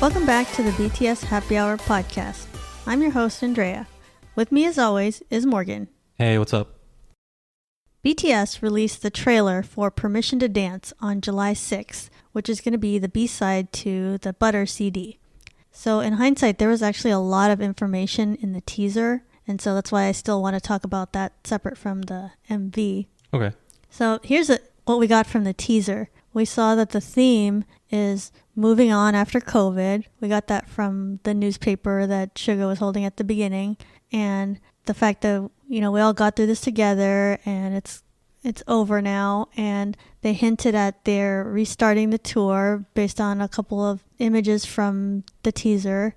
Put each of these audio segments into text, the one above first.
Welcome back to the BTS Happy Hour podcast. I'm your host, Andrea. With me, as always, is Morgan. Hey, what's up? BTS released the trailer for Permission to Dance on July 6th, which is going to be the B-side to the Butter CD. So in hindsight, there was actually a lot of information in the teaser, and so that's why I still want to talk about that separate from the MV. Okay. So here's what we got from the teaser. We saw that the theme is moving on after COVID. We got that from the newspaper that Suga was holding at the beginning. And the fact that, we all got through this together and it's over now. And they hinted at they're restarting the tour based on a couple of images from the teaser.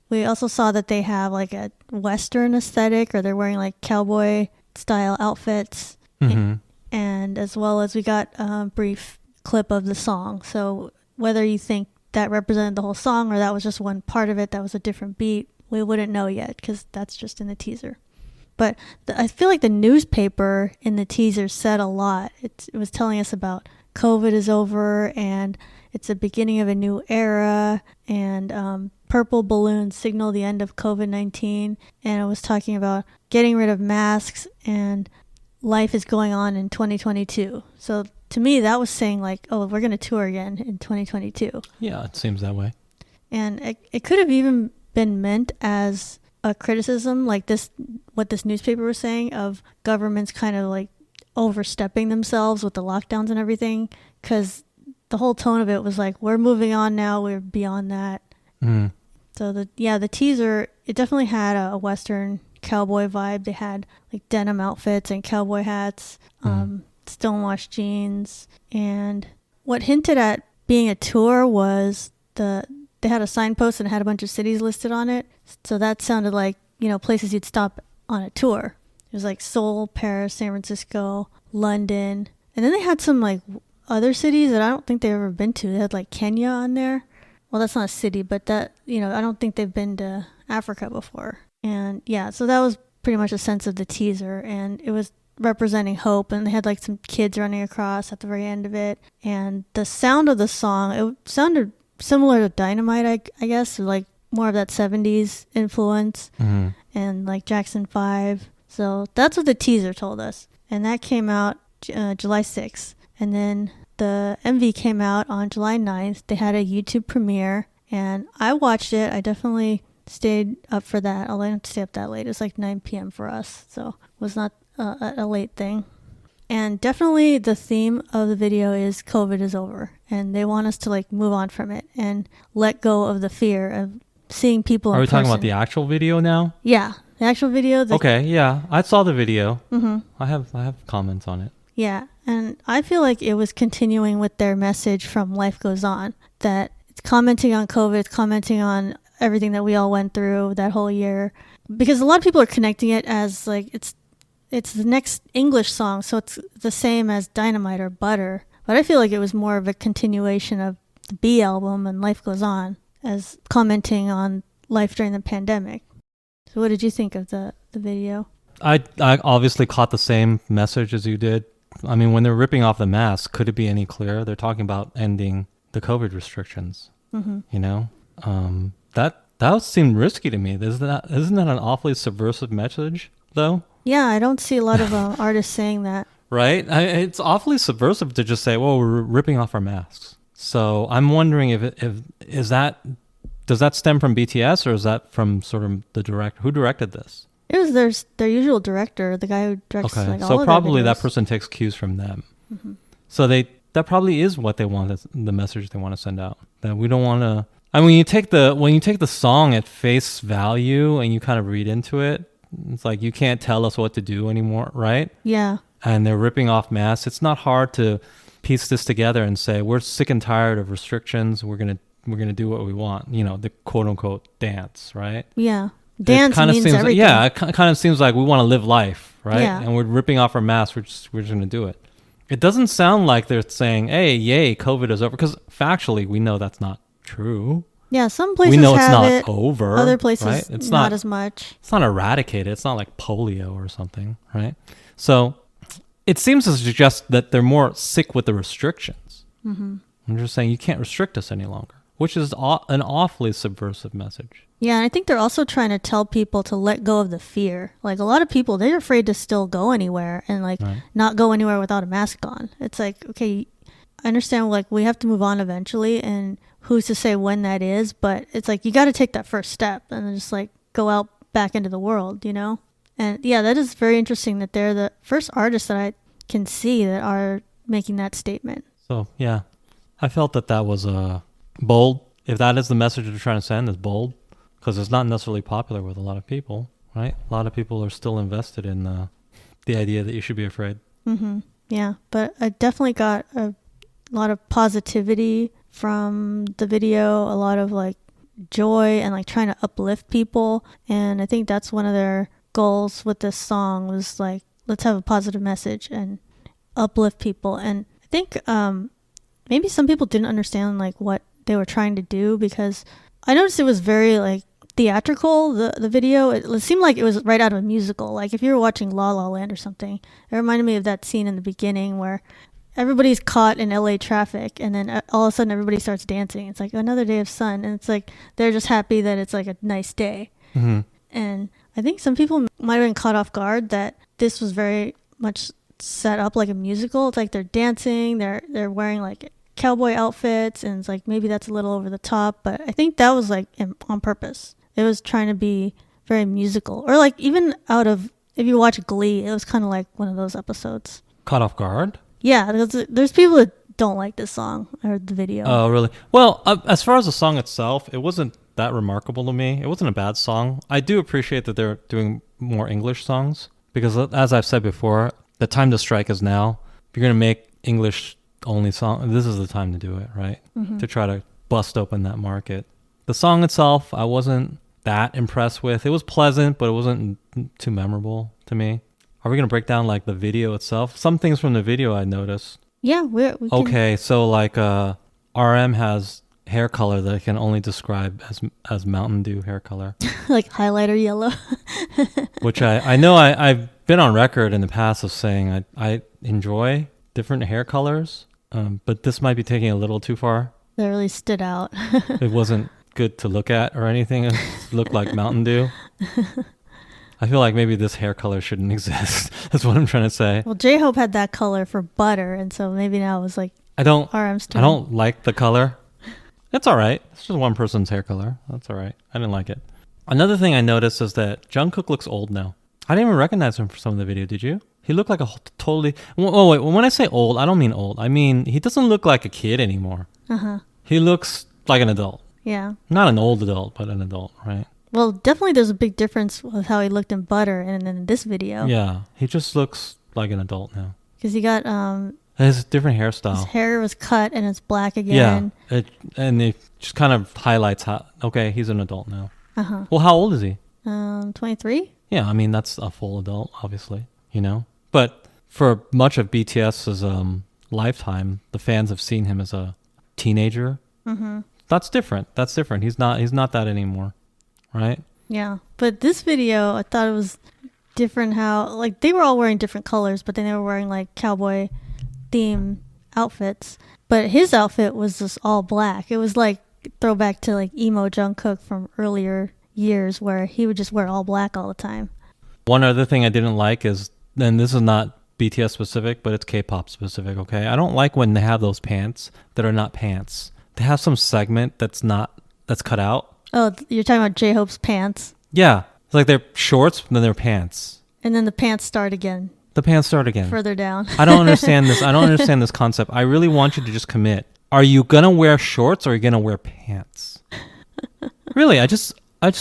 We also saw that they have like a Western aesthetic, or they're wearing like cowboy style outfits. Mm-hmm. And as well as we got a brief clip of the song. So whether you think that represented the whole song or that was just one part of it that was a different beat, we wouldn't know yet because that's just in the teaser. But I feel like the newspaper in the teaser said a lot. It was telling us about COVID is over and it's the beginning of a new era, and purple balloons signal the end of COVID-19. And it was talking about getting rid of masks and life is going on in 2022. So to me, that was saying like, oh, we're going to tour again in 2022. Yeah, it seems that way. And it could have even been meant as a criticism, like what this newspaper was saying, of governments kind of like overstepping themselves with the lockdowns and everything. Because the whole tone of it was like, we're moving on now, we're beyond that. Mm. So the teaser, it definitely had a Western cowboy vibe. They had like denim outfits and cowboy hats, stonewashed jeans, and what hinted at being a tour was they had a signpost and had a bunch of cities listed on it. So that sounded like, places you'd stop on a tour. It was like Seoul, Paris, San Francisco, London, and then they had some like other cities that I don't think they've ever been to. They had like Kenya on there. Well, that's not a city, but that, I don't think they've been to Africa before. And yeah, so that was pretty much a sense of the teaser, and it was representing hope, and they had like some kids running across at the very end of it. And the sound of the song, it sounded similar to Dynamite, I guess, like more of that 70s influence, and like Jackson 5. So that's what the teaser told us, and that came out July 6th. And then the MV came out on July 9th. They had a YouTube premiere, and I watched it. I definitely stayed up for that, although I didn't stay up that late. It was like 9 p.m. for us, so it was not a late thing. And definitely the theme of the video is COVID is over, and they want us to like move on from it and let go of the fear of seeing people in person. Are we talking about the actual video now? Yeah, the actual video. Okay, yeah, I saw the video. Mm-hmm. I have comments on it. Yeah, and I feel like it was continuing with their message from Life Goes On, that it's commenting on COVID, it's commenting on everything that we all went through that whole year, because a lot of people are connecting it as like it's the next English song, so it's the same as Dynamite or Butter. But I feel like it was more of a continuation of the B album and Life Goes On, as commenting on life during the pandemic. So what did you think of the video? I obviously caught the same message as you did. I mean, when they're ripping off the mask, could it be any clearer? They're talking about ending the COVID restrictions. Mm-hmm. That seemed risky to me. Isn't that an awfully subversive message, though? Yeah, I don't see a lot of artists saying that. Right? It's awfully subversive to just say, well, we're ripping off our masks. So I'm wondering does that stem from BTS, or is that from sort of the director? Who directed this? It was their usual director, the guy who directs like all of their videos. So probably that person takes cues from them. Mm-hmm. So that probably is what they want, the message they want to send out. That we don't want to. I mean, when you take the song at face value and you kind of read into it, it's like you can't tell us what to do anymore, right? Yeah. And they're ripping off masks. It's not hard to piece this together and say we're sick and tired of restrictions. We're gonna do what we want. The quote unquote dance, right? Yeah. Dance means everything. It kind of seems like we want to live life, right? Yeah. And we're ripping off our masks. We're just going to do it. It doesn't sound like they're saying, "Hey, yay, COVID is over," because factually we know that's not true. Yeah, some places we know have it's not it, over. Other places, right? It's not as much. It's not eradicated. It's not like polio or something, right? So it seems to suggest that they're more sick with the restrictions. Mm-hmm. I'm just saying you can't restrict us any longer. which is an awfully subversive message. Yeah, and I think they're also trying to tell people to let go of the fear. Like a lot of people, they're afraid to still go anywhere and like not go anywhere without a mask on. It's like, okay, I understand like we have to move on eventually and who's to say when that is, but it's like you got to take that first step and then just like go out back into the world, you know? And yeah, that is very interesting that they're the first artists that I can see that are making that statement. So yeah, I felt that was bold. If that is the message they're trying to send, is bold. Because it's not necessarily popular with a lot of people, right? A lot of people are still invested in the idea that you should be afraid. Mm-hmm. Yeah, but I definitely got a lot of positivity from the video, a lot of like joy and like trying to uplift people. And I think that's one of their goals with this song was like, let's have a positive message and uplift people. And I think maybe some people didn't understand like what they were trying to do because I noticed it was very like theatrical, the video. It seemed like it was right out of a musical. Like if you were watching La La Land or something, it reminded me of that scene in the beginning where everybody's caught in LA traffic and then all of a sudden everybody starts dancing. It's like another day of sun and it's like they're just happy that it's like a nice day. Mm-hmm. And I think some people might have been caught off guard that this was very much set up like a musical. It's like they're dancing, they're wearing like cowboy outfits and it's like maybe that's a little over the top, but I think that was like on purpose. It was trying to be very musical. Or like even out of, if you watch Glee, it was kind of like one of those episodes. Caught off guard? Yeah, there's people that don't like this song or the video. Oh, really? Well, as far as the song itself, it wasn't that remarkable to me. It wasn't a bad song. I do appreciate that they're doing more English songs because as I've said before, the time to strike is now. If you're going to make English only song, this is the time to do it, right? Mm-hmm. To try to bust open that market. The song itself, I wasn't that impressed with. It was pleasant, but it wasn't too memorable to me. Are we going to break down like the video itself? Some things from the video I noticed. Yeah, we can. Okay, so like RM has hair color that I can only describe as Mountain Dew hair color. Like highlighter yellow. Which I know I've been on record in the past of saying I enjoy different hair colors, but this might be taking it a little too far. That really stood out. It wasn't good to look at or anything. It looked like Mountain Dew. I feel like maybe this hair color shouldn't exist. That's what I'm trying to say. Well, J-Hope had that color for butter, and so maybe now it was like RM's turn. I don't like the color. It's all right. It's just one person's hair color. That's all right. I didn't like it. Another thing I noticed is that Jungkook looks old now. I didn't even recognize him for some of the video. Did you? He looked like a totally... Oh, wait. When I say old, I don't mean old. I mean, he doesn't look like a kid anymore. Uh-huh. He looks like an adult. Yeah. Not an old adult, but an adult, right? Well, definitely there's a big difference with how he looked in Butter and in this video. Yeah. He just looks like an adult now. Because he got... his different hairstyle. His hair was cut and it's black again. Yeah. And it just kind of highlights how... Okay, he's an adult now. Uh-huh. Well, how old is he? 23? Yeah, I mean, that's a full adult, obviously, you know? But for much of BTS's lifetime, the fans have seen him as a teenager. Mm-hmm. That's different. He's not that anymore, right? Yeah. But this video, I thought it was different how, like, they were all wearing different colors, but then they were wearing, like, cowboy theme outfits. But his outfit was just all black. It was, like, throwback to, like, emo Jungkook from earlier years where he would just wear all black all the time. One other thing I didn't like is, and this is not BTS specific, but it's K-pop specific, okay? I don't like when they have those pants that are not pants. They have some segment that's cut out. Oh, you're talking about J-Hope's pants? Yeah. It's like they're shorts, and then they're pants. And then the pants start again. The pants start again. Further down. I don't understand this. I don't understand this concept. I really want you to just commit. Are you going to wear shorts or are you going to wear pants? Really, I just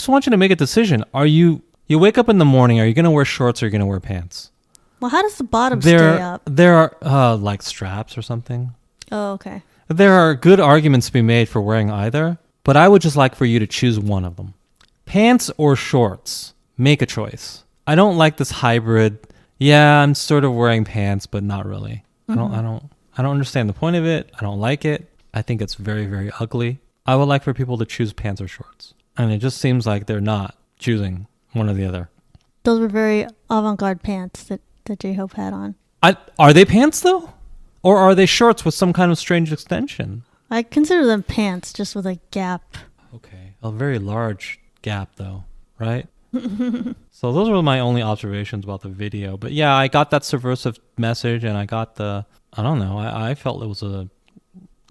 want you to make a decision. You wake up in the morning, are you going to wear shorts or are you going to wear pants? Well, how does the bottom stay up? There are like straps or something. Oh, okay. There are good arguments to be made for wearing either, but I would just like for you to choose one of them. Pants or shorts? Make a choice. I don't like this hybrid. Yeah, I'm sort of wearing pants, but not really. Mm-hmm. I don't understand the point of it. I don't like it. I think it's very, very ugly. I would like for people to choose pants or shorts. And it just seems like they're not choosing one or the other. Those were very avant-garde pants that J-Hope had on. Are they pants though? Or are they shorts with some kind of strange extension? I consider them pants just with a gap. Okay. A very large gap though, right? So those were my only observations about the video. But yeah, I got that subversive message, and I got I don't know, I felt it was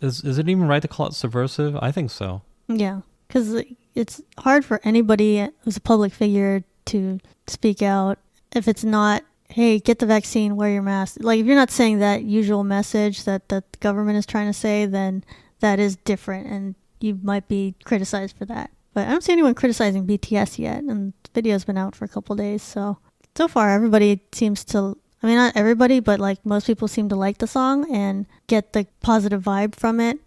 is it even right to call it subversive? I think so. Yeah, because it's hard for anybody who's a public figure to speak out if it's not, hey, get the vaccine, wear your mask. Like, if you're not saying that usual message that the government is trying to say, then that is different, and you might be criticized for that. But I don't see anyone criticizing BTS yet, and the video's been out for a couple days, so far everybody seems to, I mean, not everybody, but like most people seem to like the song and get the positive vibe from it.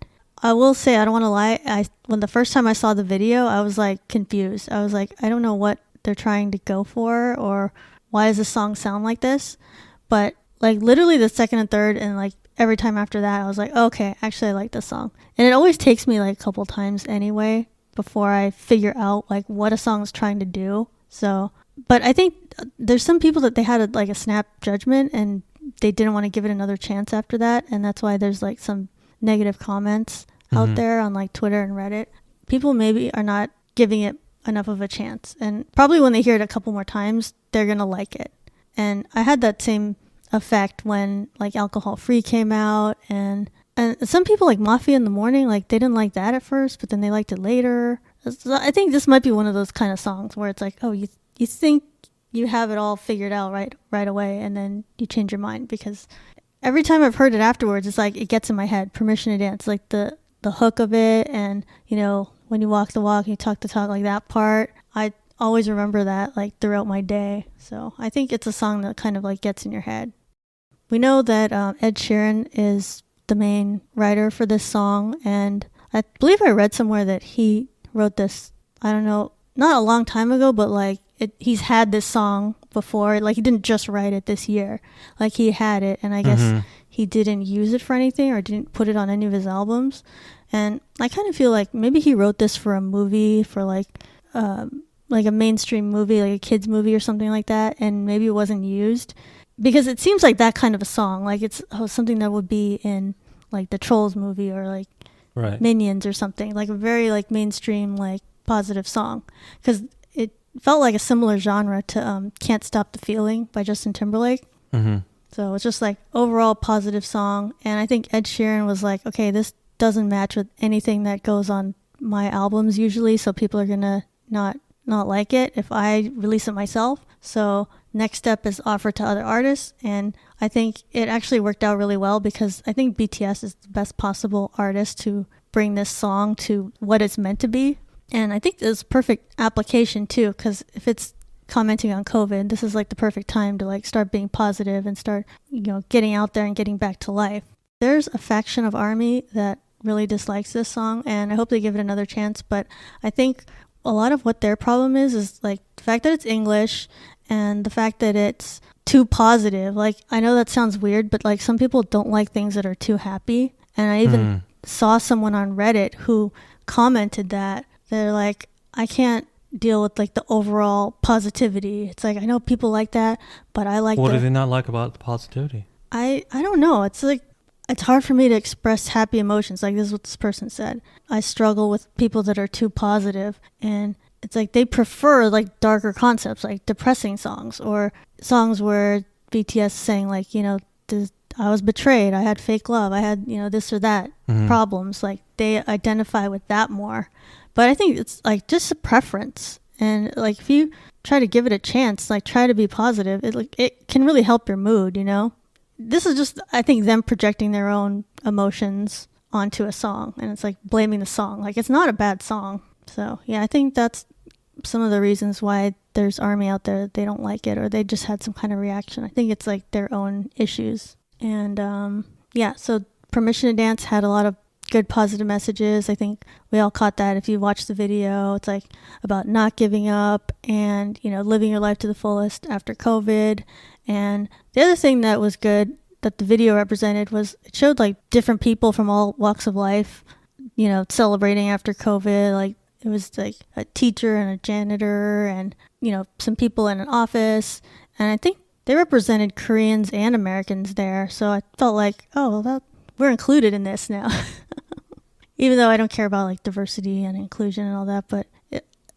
I will say, I don't want to lie, when the first time I saw the video, I was like confused. I was like, I don't know what they're trying to go for, or why does this song sound like this? But like literally the second and third and like every time after that, I was like, okay, actually I like this song. And it always takes me like a couple times anyway before I figure out like what a song is trying to do. So, but I think there's some people that they had like a snap judgment and they didn't want to give it another chance after that. And that's why there's like some negative comments out there on like Twitter and Reddit. People maybe are not giving it enough of a chance. And probably when they hear it a couple more times, they're going to like it. And I had that same effect when like Alcohol Free came out, and some people like Mafia in the Morning, like they didn't like that at first, but then they liked it later. So I think this might be one of those kind of songs where it's like, oh, you think you have it all figured out right away, and then you change your mind, because every time I've heard it afterwards, it's like it gets in my head. Permission to Dance, like the hook of it, and you know, when you walk the walk, you talk the talk, like that part, I always remember that like throughout my day. So I think it's a song that kind of like gets in your head. We know that Ed Sheeran is the main writer for this song, and I believe I read somewhere that he wrote this, I don't know, not a long time ago, but like he's had this song before. Like he didn't just write it this year, like he had it, and I guess he didn't use it for anything or didn't put it on any of his albums. And I kind of feel like maybe he wrote this for a movie, for like a mainstream movie, like a kid's movie or something like that, and maybe it wasn't used. Because it seems like that kind of a song, like it's something that would be in like the Trolls movie or like Minions or something, like a very like mainstream, like positive song. Because it felt like a similar genre to Can't Stop the Feeling by Justin Timberlake. So it's just like overall positive song. And I think Ed Sheeran was like, okay, this doesn't match with anything that goes on my albums usually, so people are gonna not like it if I release it myself. So next step is offer to other artists, and I think it actually worked out really well, because I think BTS is the best possible artist to bring this song to what it's meant to be. And I think it's perfect application too, because if it's commenting on COVID, this is like the perfect time to like start being positive and start, you know, getting out there and getting back to life. There's a faction of ARMY that really dislikes this song, and I hope they give it another chance. But I think a lot of what their problem is like the fact that it's English and the fact that it's too positive. Like, I know that sounds weird, but like some people don't like things that are too happy. And I even saw someone on Reddit who commented that they're like, I can't deal with like the overall positivity. It's like, I know people like that, but I like what do they not like about the positivity? I don't know. It's like, it's hard for me to express happy emotions. Like, this is what this person said. I struggle with people that are too positive, and it's like they prefer like darker concepts, like depressing songs, or songs where BTS is saying like, you know, I was betrayed, I had fake love, I had, you know, this or that problems. Like they identify with that more. But I think it's like just a preference. And like if you try to give it a chance, like try to be positive, it can really help your mood, you know? This is just, I think, them projecting their own emotions onto a song, and it's like blaming the song. Like, it's not a bad song. So yeah, I think that's some of the reasons why there's ARMY out there that they don't like it, or they just had some kind of reaction. I think it's like their own issues. And yeah, so Permission to Dance had a lot of good positive messages. I think we all caught that if you watch the video. It's like about not giving up and, you know, living your life to the fullest after COVID. And the other thing that was good that the video represented was it showed like different people from all walks of life, you know, celebrating after COVID. Like it was like a teacher and a janitor and, you know, some people in an office. And I think they represented Koreans and Americans there. So I felt like, oh, well, we're included in this now. even though I don't care about like diversity and inclusion and all that, but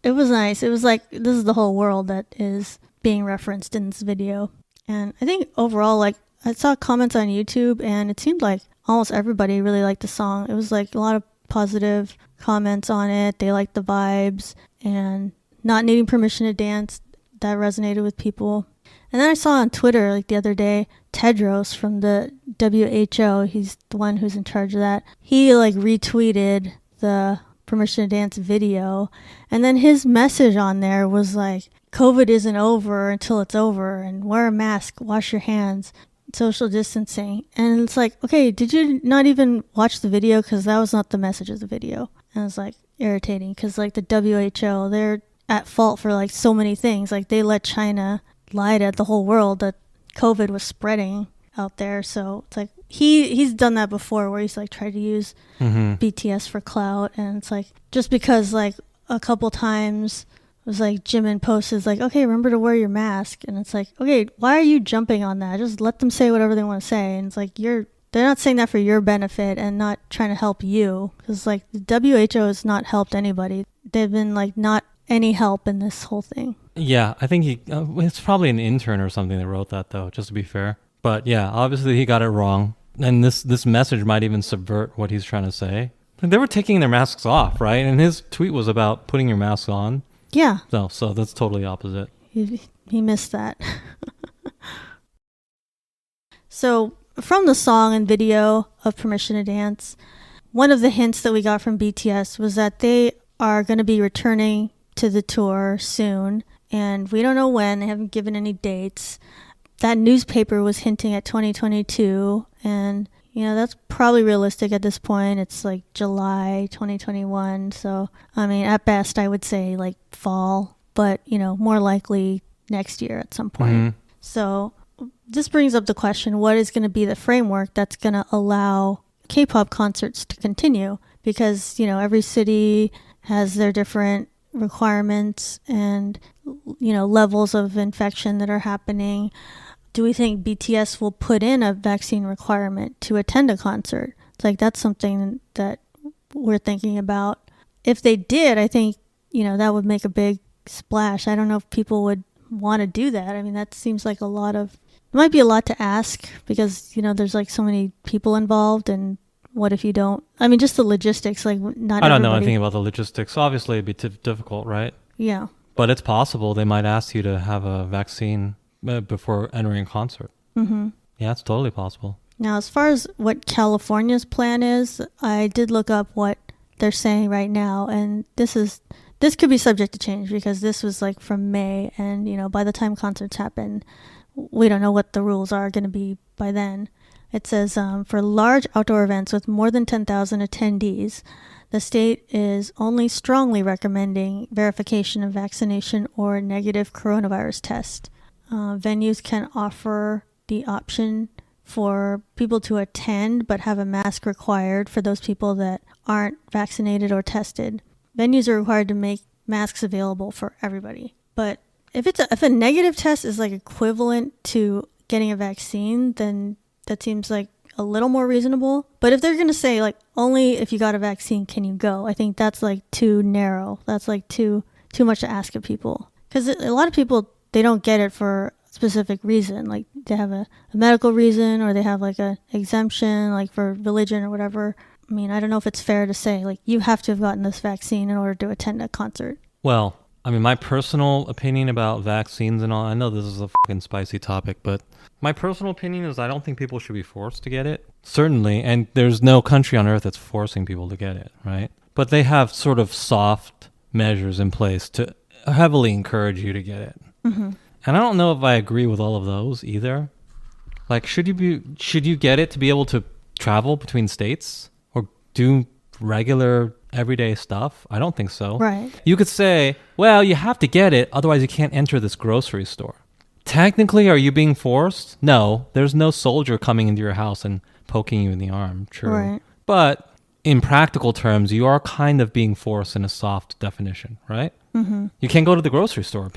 it was nice. It was like, this is the whole world that is being referenced in this video. And I think overall, like, I saw comments on YouTube and it seemed like almost everybody really liked the song. It was like a lot of positive comments on it. They liked the vibes and not needing permission to dance. That resonated with people. And then I saw on Twitter like the other day, Tedros from the WHO, he's the one who's in charge of that. He like retweeted the permission to dance video. And then his message on there was like, COVID isn't over until it's over, and wear a mask, wash your hands, social distancing. And it's like, okay, did you not even watch the video? Because that was not the message of the video. And it's like irritating because like the WHO, they're at fault for like so many things. Like they let China lie to the whole world that COVID was spreading out there. So it's like he's done that before where he's like tried to use BTS for clout. And it's like just because like a couple times it was like Jimin posted like, okay, remember to wear your mask. And it's like, okay, why are you jumping on that? Just let them say whatever they want to say. And it's like they're not saying that for your benefit and not trying to help you. Because like the WHO has not helped anybody. They've been like not any help in this whole thing. Yeah, I think it's probably an intern or something that wrote that though, just to be fair. But yeah, obviously he got it wrong. And this message might even subvert what he's trying to say. They were taking their masks off, right? And his tweet was about putting your mask on. Yeah. So that's totally opposite. He missed that. So from the song and video of Permission to Dance, one of the hints that we got from BTS was that they are going to be returning to the tour soon. And we don't know when. They haven't given any dates. That newspaper was hinting at 2022. And, you know, that's probably realistic at this point. It's like July 2021. So, I mean, at best, I would say like fall. But, you know, more likely next year at some point. Mm-hmm. So this brings up the question, what is going to be the framework that's going to allow K-pop concerts to continue? Because, you know, every city has their different requirements and, you know, levels of infection that are happening. Do we think BTS will put in a vaccine requirement to attend a concert? It's like that's something that we're thinking about. If they did, I think, you know, that would make a big splash. I don't know if people would want to do that. I mean, that seems like it might be a lot to ask because, you know, there's like so many people involved, and what if you don't? I mean, just the logistics, like not I don't know anything about the logistics. Obviously, it'd be difficult, right? Yeah. But it's possible they might ask you to have a vaccine before entering a concert. Mm-hmm. Yeah, it's totally possible. Now, as far as what California's plan is, I did look up what they're saying right now, and this could be subject to change because this was like from May, and, you know, by the time concerts happen, we don't know what the rules are going to be by then. It says, for large outdoor events with more than 10,000 attendees, the state is only strongly recommending verification of vaccination or negative coronavirus test. Venues can offer the option for people to attend but have a mask required for those people that aren't vaccinated or tested. Venues are required to make masks available for everybody. But if a negative test is like equivalent to getting a vaccine, then that seems like a little more reasonable. But if they're going to say like only if you got a vaccine can you go, I think that's like too narrow. That's like too much to ask of people. Because a lot of people, they don't get it for a specific reason. Like they have a medical reason, or they have like a exemption, like for religion or whatever. I mean, I don't know if it's fair to say like you have to have gotten this vaccine in order to attend a concert. Well, I mean, my personal opinion about vaccines and all, I know this is a fucking spicy topic, but my personal opinion is I don't think people should be forced to get it. Certainly, and there's no country on earth that's forcing people to get it, right? But they have sort of soft measures in place to heavily encourage you to get it. Mm-hmm. And I don't know if I agree with all of those either. Like, should you get it to be able to travel between states or do regular everyday stuff? I don't think so. Right. You could say, well, you have to get it, otherwise you can't enter this grocery store. Technically, are you being forced? No, there's no soldier coming into your house and poking you in the arm. True. Right. But in practical terms, you are kind of being forced in a soft definition, right? Mm-hmm. You can't go to the grocery store.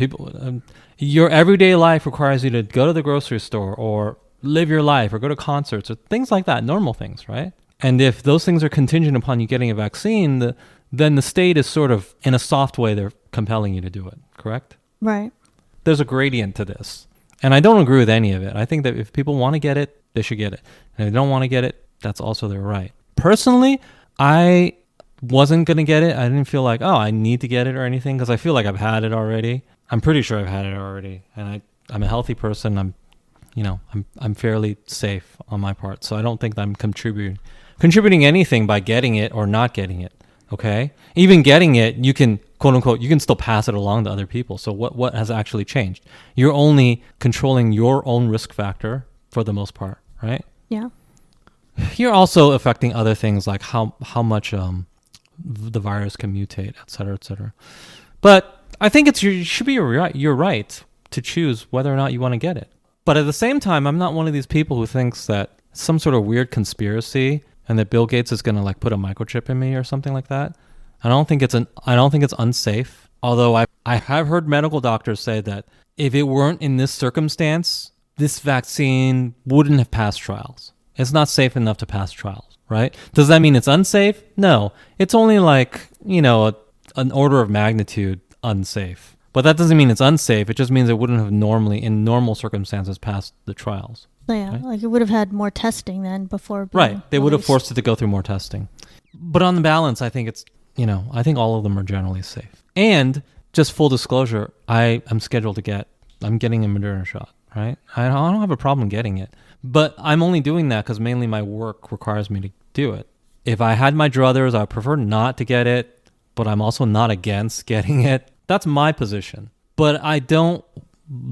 Your everyday life requires you to go to the grocery store or live your life or go to concerts or things like that, normal things, right? And if those things are contingent upon you getting a vaccine, then the state is sort of, in a soft way, they're compelling you to do it, correct? Right. There's a gradient to this. And I don't agree with any of it. I think that if people want to get it, they should get it. And if they don't want to get it, that's also their right. Personally, I wasn't going to get it. I didn't feel like, oh, I need to get it or anything, because I feel like I've had it already. I'm pretty sure I've had it already. And I'm a healthy person. I'm fairly safe on my part. So I don't think that I'm contributing anything by getting it or not getting it. Okay? Even getting it, you can, quote unquote, you can still pass it along to other people. So what has actually changed? You're only controlling your own risk factor for the most part, right? Yeah. You're also affecting other things like how much the virus can mutate, et cetera, et cetera. But I think it should be your right to choose whether or not you want to get it. But at the same time, I'm not one of these people who thinks that some sort of weird conspiracy and that Bill Gates is going to like put a microchip in me or something like that. I don't think it's unsafe. Although I have heard medical doctors say that if it weren't in this circumstance, this vaccine wouldn't have passed trials. It's not safe enough to pass trials, right? Does that mean it's unsafe? No. It's only like, an order of magnitude unsafe. But that doesn't mean it's unsafe. It just means it wouldn't have normally, in normal circumstances, passed the trials. Yeah, right? Like it would have had more testing then before. Right. They would have forced it to go through more testing. But on the balance, I think it's, I think all of them are generally safe. And just full disclosure, I'm scheduled I'm getting a Moderna shot, right? I don't have a problem getting it. But I'm only doing that because mainly my work requires me to do it. If I had my druthers, I would prefer not to get it, but I'm also not against getting it. That's my position. But I don't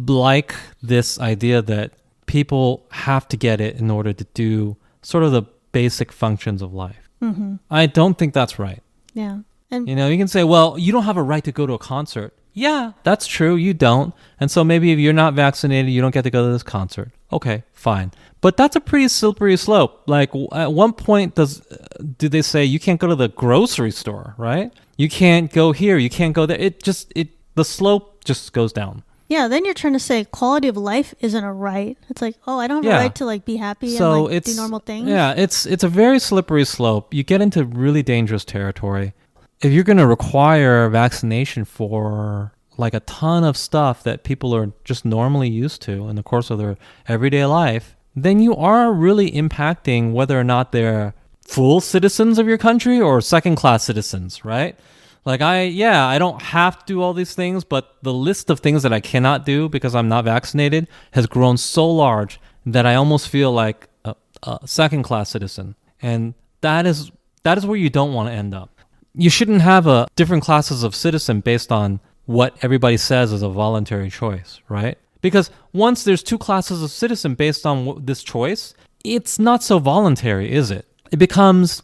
like this idea that people have to get it in order to do sort of the basic functions of life. Mm-hmm. I don't think that's right. Yeah. And you can say, well, you don't have a right to go to a concert. Yeah, that's true. You don't. And so maybe if you're not vaccinated, you don't get to go to this concert. Okay, fine. But that's a pretty slippery slope. Like at one point, do they say you can't go to the grocery store, right? You can't go here. You can't go there. The slope just goes down. Yeah, then you're trying to say quality of life isn't a right. It's like, oh, I don't have a right to like be happy and like do normal things. Yeah, it's a very slippery slope. You get into really dangerous territory. If you're going to require vaccination for like a ton of stuff that people are just normally used to in the course of their everyday life, then you are really impacting whether or not they're full citizens of your country or second-class citizens, right? Like I don't have to do all these things, but the list of things that I cannot do because I'm not vaccinated has grown so large that I almost feel like a second-class citizen. And that is where you don't want to end up. You shouldn't have different classes of citizen based on what everybody says is a voluntary choice, right? Because once there's two classes of citizen based on this choice, it's not so voluntary, is it? It becomes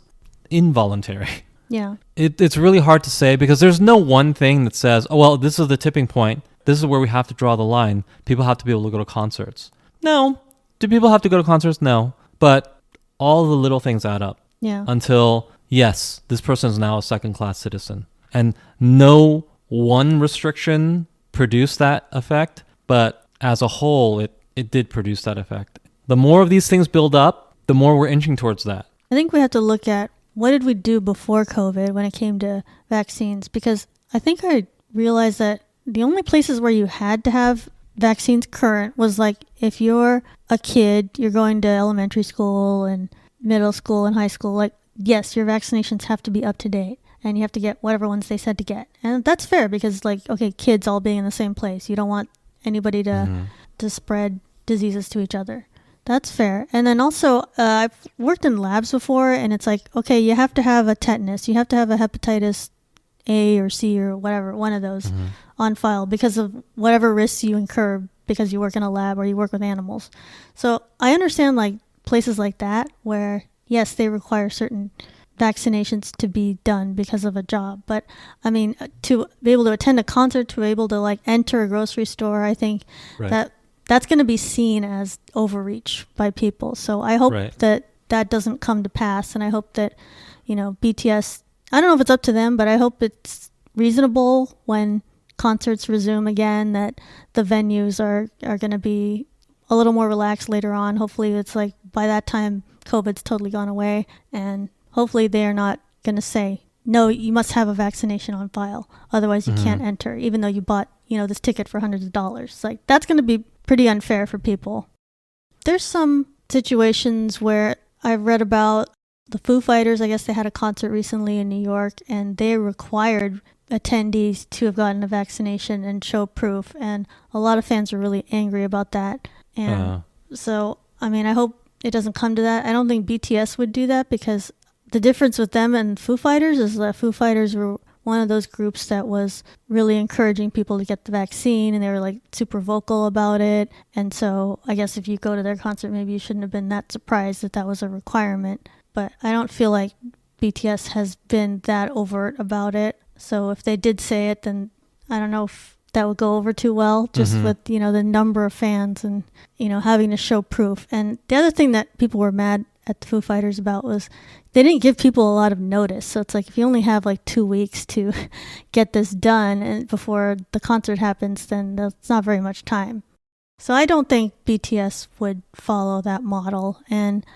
involuntary. Yeah. It's really hard to say because there's no one thing that says, oh, well, this is the tipping point. This is where we have to draw the line. People have to be able to go to concerts. No. Do people have to go to concerts? No. But all the little things add up. Yeah. Until, yes, this person is now a second-class citizen. And no one restriction produced that effect, but as a whole, it did produce that effect. The more of these things build up, the more we're inching towards that. I think we have to look at what did we do before COVID when it came to vaccines? Because I think I realized that the only places where you had to have vaccines current was like if you're a kid, you're going to elementary school and middle school and high school, like yes, your vaccinations have to be up to date and you have to get whatever ones they said to get. And that's fair because like, okay, kids all being in the same place. You don't want anybody to spread diseases to each other. That's fair. And then also, I've worked in labs before, and it's like, okay, you have to have a tetanus. You have to have a hepatitis A or C or whatever, one of those on file because of whatever risks you incur because you work in a lab or you work with animals. So I understand like places like that where, yes, they require certain vaccinations to be done because of a job. But I mean, to be able to attend a concert, to be able to like enter a grocery store, I think that's going to be seen as overreach by people. So I hope that doesn't come to pass. And I hope that, BTS, I don't know if it's up to them, but I hope it's reasonable when concerts resume again, that the venues are going to be a little more relaxed later on. Hopefully it's like by that time COVID's totally gone away, and hopefully they're not going to say, no, you must have a vaccination on file, otherwise you can't enter, even though you bought, this ticket for hundreds of dollars. Like, that's going to be pretty unfair for people. There's some situations where I've read about the Foo Fighters. I guess they had a concert recently in New York, and they required attendees to have gotten a vaccination and show proof, and a lot of fans were really angry about that. And so, I mean, I hope it doesn't come to that. I don't think BTS would do that, because the difference with them and Foo Fighters is that Foo Fighters were one of those groups that was really encouraging people to get the vaccine, and they were like super vocal about it. And so I guess if you go to their concert, maybe you shouldn't have been that surprised that that was a requirement. But I don't feel like BTS has been that overt about it. So if they did say it, then I don't know if that would go over too well, just with, the number of fans and, having to show proof. And the other thing that people were mad at the Foo Fighters about was they didn't give people a lot of notice. So it's like, if you only have like 2 weeks to get this done and before the concert happens, then that's not very much time. So I don't think BTS would follow that model. And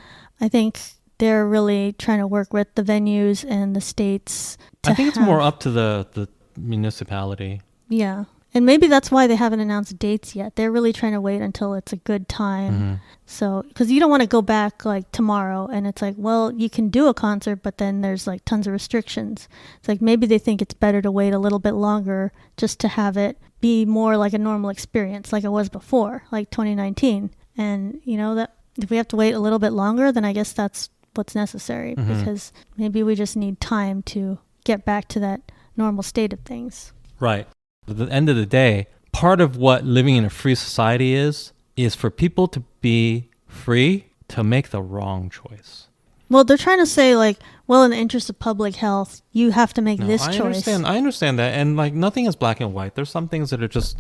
I think they're really trying to work with the venues and the states. I think it's more up to the municipality. Yeah. And maybe that's why they haven't announced dates yet. They're really trying to wait until it's a good time. So, because you don't want to go back like tomorrow and it's like, well, you can do a concert, but then there's like tons of restrictions. It's like maybe they think it's better to wait a little bit longer just to have it be more like a normal experience like it was before, like 2019. And, that if we have to wait a little bit longer, then I guess that's what's necessary, because maybe we just need time to get back to that normal state of things. Right. At the end of the day, part of what living in a free society is for people to be free to make the wrong choice. Well, they're trying to say like, well, in the interest of public health, you have to make this choice. I understand that. And like, nothing is black and white. There's some things that are just,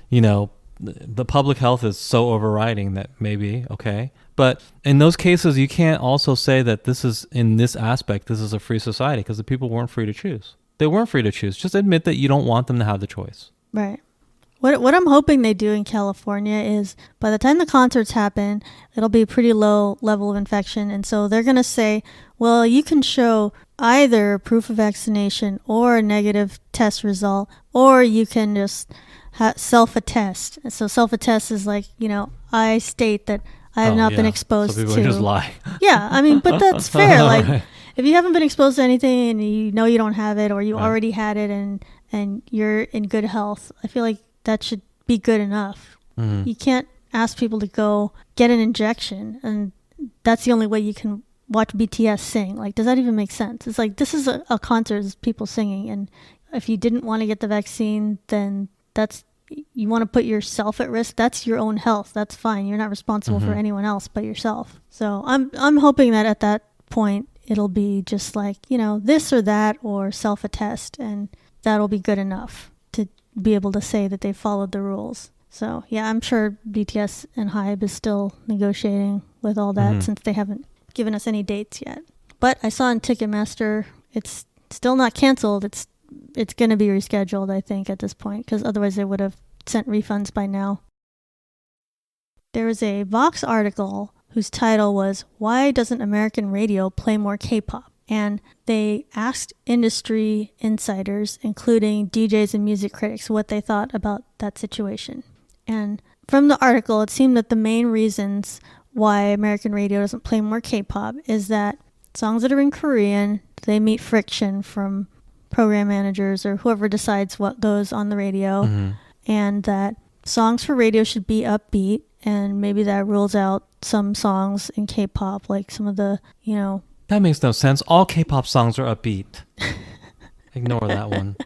the public health is so overriding that maybe, okay. But in those cases, you can't also say that this is a free society, because the people weren't free to choose. They weren't free to choose. Just admit that you don't want them to have the choice. Right. What I'm hoping they do in California is by the time the concerts happen, it'll be a pretty low level of infection. And so they're going to say, well, you can show either proof of vaccination or a negative test result, or you can just self-attest. So self-attest is like, I state that I have not been exposed to. So people just lie. Yeah, I mean, but that's fair. Like, right. If you haven't been exposed to anything and you don't have it, or you already had it and you're in good health, I feel like that should be good enough. You can't ask people to go get an injection, and that's the only way you can watch BTS sing. Like, does that even make sense? It's like, this is a concert, it's people singing, and if you didn't want to get the vaccine, then you want to put yourself at risk. That's your own health. That's fine. You're not responsible for anyone else but yourself. So I'm hoping that at that point it'll be just like, this or that, or self-attest, and that'll be good enough to be able to say that they followed the rules. So yeah, I'm sure BTS and HYBE is still negotiating with all that since they haven't given us any dates yet. But I saw on Ticketmaster, it's still not canceled. It's going to be rescheduled, I think, at this point, because otherwise they would have sent refunds by now. There was a Vox article whose title was, "Why Doesn't American Radio Play More K-Pop?" And they asked industry insiders, including DJs and music critics, what they thought about that situation. And from the article, it seemed that the main reasons why American radio doesn't play more K-pop is that songs that are in Korean, they meet friction from program managers or whoever decides what goes on the radio, and that songs for radio should be upbeat, and maybe that rules out some songs in K-pop, like some of the, That makes no sense. All K-pop songs are upbeat. Ignore that one.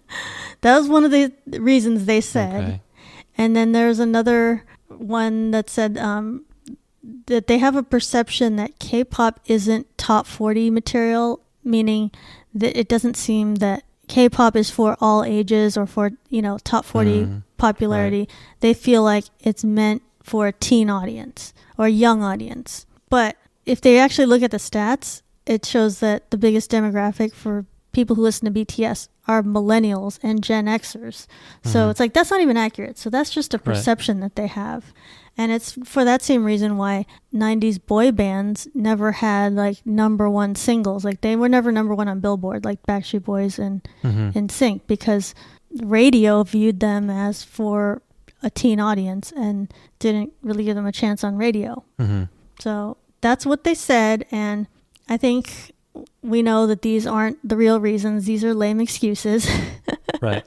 That was one of the reasons they said. Okay. And then there's another one that said that they have a perception that K-pop isn't top 40 material, meaning that it doesn't seem that K-pop is for all ages or for, top 40 popularity. Right. They feel like it's meant for a teen audience or a young audience. But if they actually look at the stats, it shows that the biggest demographic for people who listen to BTS are millennials and Gen Xers. So it's like, that's not even accurate. So that's just a perception that they have. And it's for that same reason why 90s boy bands never had like number one singles. Like they were never number one on Billboard, like Backstreet Boys and NSYNC, because radio viewed them as for a teen audience and didn't really give them a chance on radio. So that's what they said. And I think we know that these aren't the real reasons. These are lame excuses. Right.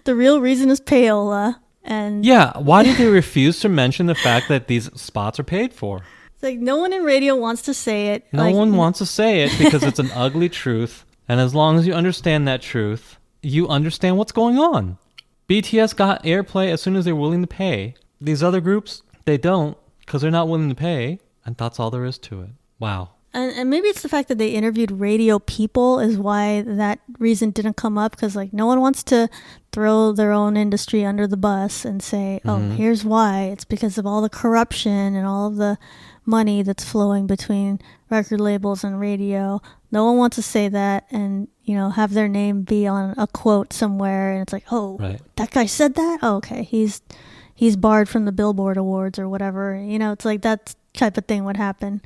The real reason is payola. And yeah, why did they refuse to mention the fact that these spots are paid for? It's like no one in radio wants to say it. No one wants to say it because it's an ugly truth. And as long as you understand that truth, you understand what's going on. BTS got airplay as soon as they're willing to pay. These other groups, they don't because they're not willing to pay. And that's all there is to it. Wow. And maybe it's the fact that they interviewed radio people is why that reason didn't come up, because like no one wants to throw their own industry under the bus and say, oh, here's why. It's because of all the corruption and all of the money that's flowing between record labels and radio. No one wants to say that and, you know, have their name be on a quote somewhere. And it's like, oh, that guy said that? Oh, okay. He's barred from the Billboard Awards or whatever. You know, it's like that type of thing would happen.